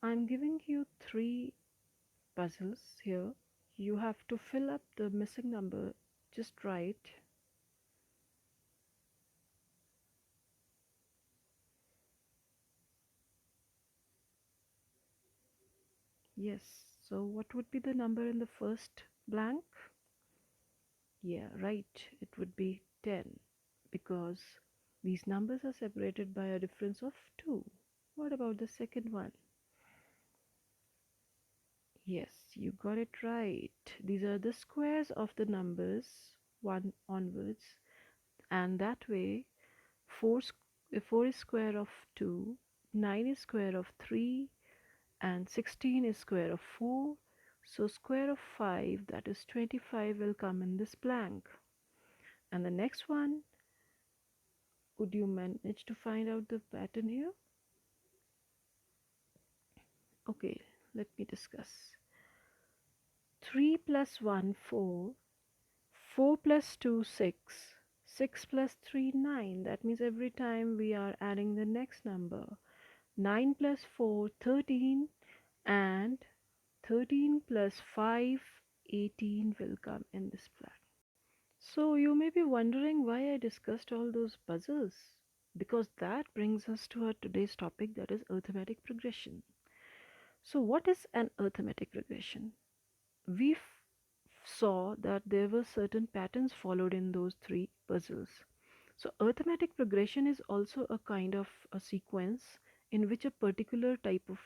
I'm giving you three puzzles here. You have to fill up the missing number just right. Yes, so what would be the number in the first blank? Yeah, right, it would be 10 because these numbers are separated by a difference of 2. What about the second one? Yes, you got it right. These are the squares of the numbers 1 onwards, and that way 4 is square of 2, 9 is square of 3, and 16 is square of 4. So square of 5, that is 25, will come in this blank. And the next one, would you manage to find out the pattern here? Okay, let me discuss. 3 plus 1, 4. 4 plus 2, 6. 6 plus 3, 9. That means every time we are adding the next number. 9 plus 4, 13. And 13 plus 5, 18 will come in this blank. So you may be wondering why I discussed all those puzzles. Because that brings us to our today's topic, that is arithmetic progression. So what is an arithmetic progression? We saw that there were certain patterns followed in those three puzzles. So arithmetic progression is also a kind of a sequence in which a particular type of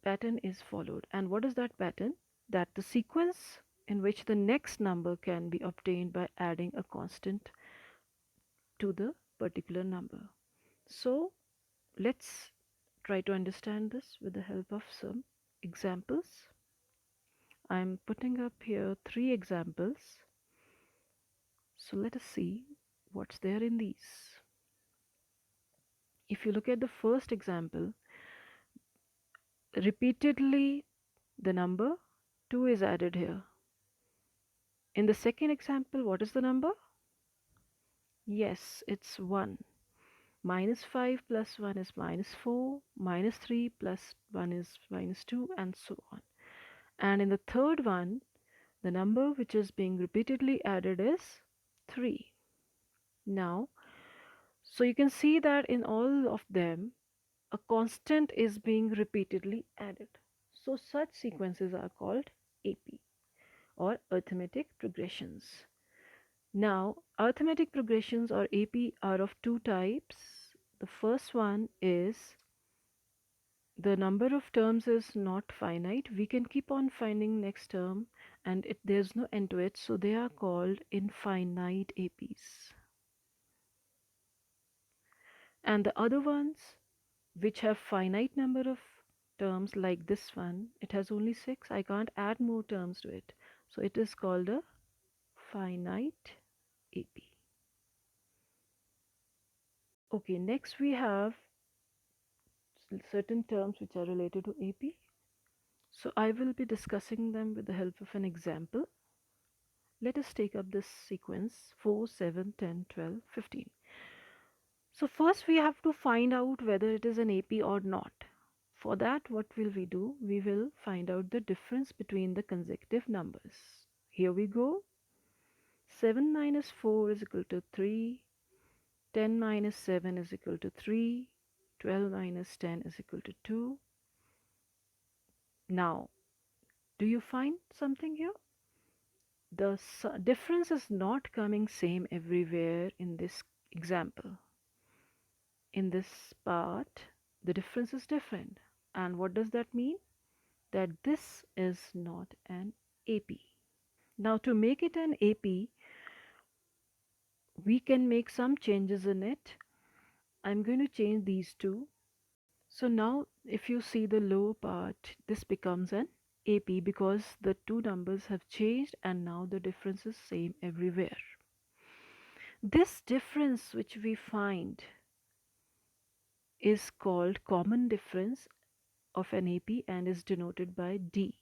pattern is followed. And what is that pattern? That the sequence in which the next number can be obtained by adding a constant to the particular number. So let's try to understand this with the help of some examples. I'm putting up here three examples. So let us see what's there in these. If you look at the first example, repeatedly the number 2 is added here. In the second example, what is the number? Yes, it's 1. Minus 5 plus 1 is minus 4. Minus 3 plus 1 is minus 2, and so on. And in the third one, the number which is being repeatedly added is 3. Now, so you can see that in all of them, a constant is being repeatedly added. So such sequences are called AP, or arithmetic progressions. Now, arithmetic progressions or AP are of two types. The first one is the number of terms is not finite. We can keep on finding next term and there's no end to it. So they are called infinite APs. And the other ones which have finite number of terms like this one, it has only 6. I can't add more terms to it. So it is called a finite AP. Okay, next we have certain terms which are related to AP. So I will be discussing them with the help of an example. Let us take up this sequence 4, 7, 10, 12, 15. So first we have to find out whether it is an AP or not. For that, what will we do? We will find out the difference between the consecutive numbers. Here we go. 7 minus 4 is equal to 3. 10 minus 7 is equal to 3. 12 minus 10 is equal to 2. Now, do you find something here? The difference is not coming same everywhere in this example. In this part, the difference is different. And what does that mean? That this is not an AP. Now to make it an AP, we can make some changes in it. I'm going to change these two. So now if you see the lower part, this becomes an AP because the two numbers have changed and now the difference is same everywhere. This difference which we find is called common difference of an AP and is denoted by D.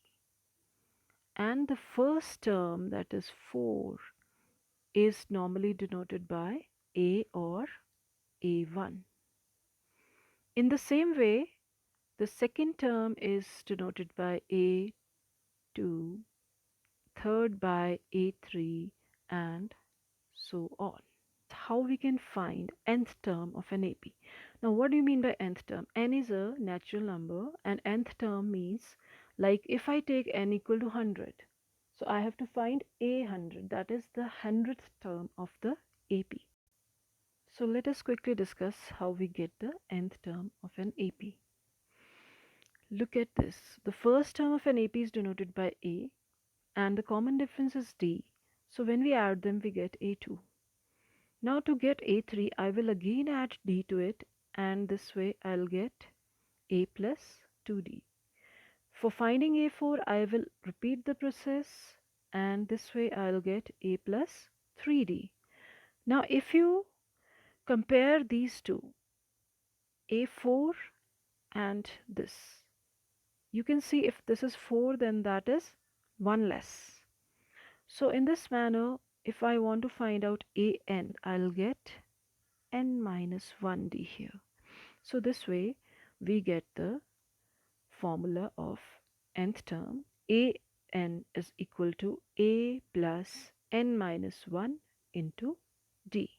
And the first term, that is 4, is normally denoted by A or A1. In the same way, The second term is denoted by A2, third by A3, and so on. How we can find nth term of an AP. Now, what do you mean by nth term? N is a natural number, and nth term means, like, if I take n equal to 100, so I have to find a 100, that is the 100th term of the AP. So let us quickly discuss how we get the nth term of an AP. Look at this. The first term of an AP is denoted by A, and the common difference is D. So when we add them, we get A2. Now to get A3, I will again add D to it, and this way I'll get A plus 2D. For finding A4, I will repeat the process, and this way I'll get A plus 3D. Now if you compare these two, A4 and this, you can see if this is 4, then that is 1 less. So in this manner, if I want to find out AN, I'll get n minus 1D here. So this way we get the formula of nth term. An is equal to A plus n minus 1 into D.